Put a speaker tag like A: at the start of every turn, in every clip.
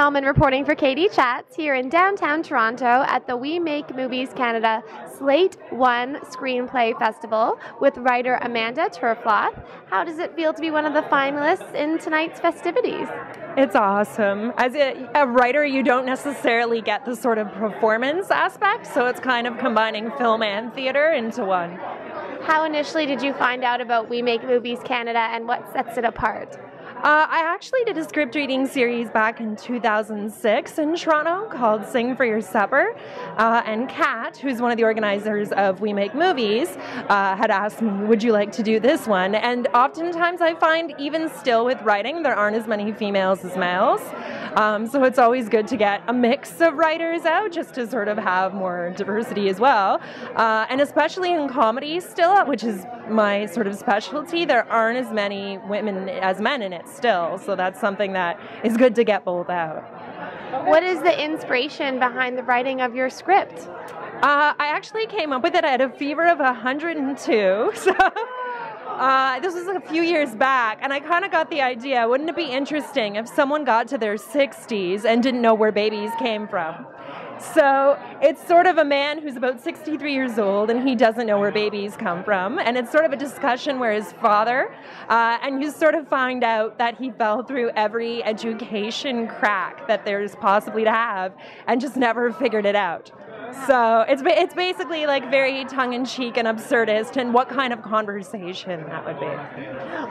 A: Uhlmann reporting for Katie Chats here in downtown Toronto at the We Make Movies Canada SLATE ONE Screenplay Festival with writer Amanda Terfloth. How does it feel to be one of the finalists in tonight's festivities?
B: It's awesome. As a writer, you don't necessarily get the sort of performance aspect, so it's kind of combining film and theater into one.
A: How initially did you find out about We Make Movies Canada and what sets it apart?
B: I actually did a script reading series back in 2006 in Toronto called Sing for Your Supper, and Kat, who's one of the organizers of We Make Movies, had asked me, would you like to do this one? And oftentimes I find, even still with writing, there aren't as many females as males, so it's always good to get a mix of writers out just to sort of have more diversity as well, and especially in comedy still, which is my sort of specialty, there aren't as many women as men in it still, so that's something that is good to get both out.
A: What is the inspiration behind the writing of your script?
B: I actually came up with it at a fever of 102, so this was a few years back, and I kind of got the idea, wouldn't it be interesting if someone got to their 60s and didn't know where babies came from? So it's sort of a man who's about 63 years old and he doesn't know where babies come from, and it's sort of a discussion where his father, and you sort of find out that he fell through every education crack that there's possibly to have and just never figured it out. So it's basically like very tongue-in-cheek and absurdist, and what kind of conversation that would be.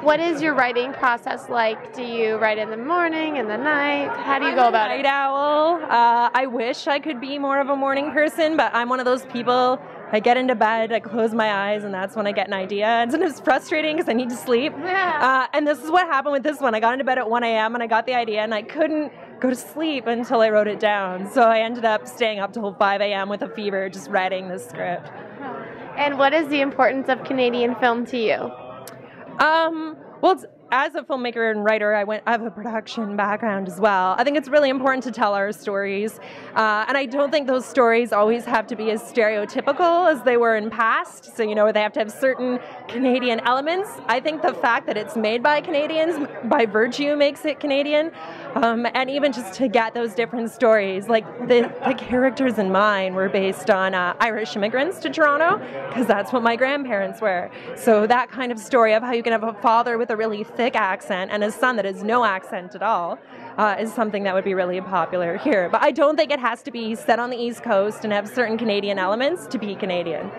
A: What is your writing process like? Do you write in the morning, in the night? How do you go about it?
B: I'm a night owl. I wish I could be more of a morning person, but I'm one of those people. I get into bed, I close my eyes, and that's when I get an idea. And sometimes it's frustrating because I need to sleep.
A: Yeah.
B: And this is what happened with this one. I got into bed at 1 a.m. and I got the idea, and I couldn't go to sleep until I wrote it down. So I ended up staying up till 5 a.m. with a fever, just writing the script.
A: And what is the importance of Canadian film to you?
B: Well, as a filmmaker and writer, I have a production background as well. I think it's really important to tell our stories, and I don't think those stories always have to be as stereotypical as they were in past. So, you know, they have to have certain Canadian elements. I think the fact that it's made by Canadians, by virtue, makes it Canadian, and even just to get those different stories, like the characters in mine were based on Irish immigrants to Toronto, because that's what my grandparents were. So that kind of story of how you can have a father with a really thick accent and a son that has no accent at all is something that would be really popular here. But I don't think it has to be set on the East Coast and have certain Canadian elements to be Canadian.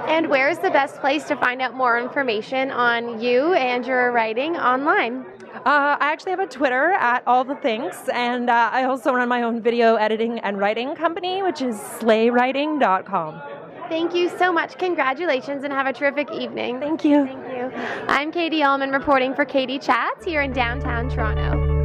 A: And where is the best place to find out more information on you and your writing online?
B: I actually have a Twitter at All the Things, and I also run my own video editing and writing company, which is slayewriting.com.
A: Thank you so much. Congratulations, and have a terrific evening.
B: Thank you.
A: Thank you. I'm Katie Uhlmann reporting for Katie Chats here in downtown Toronto.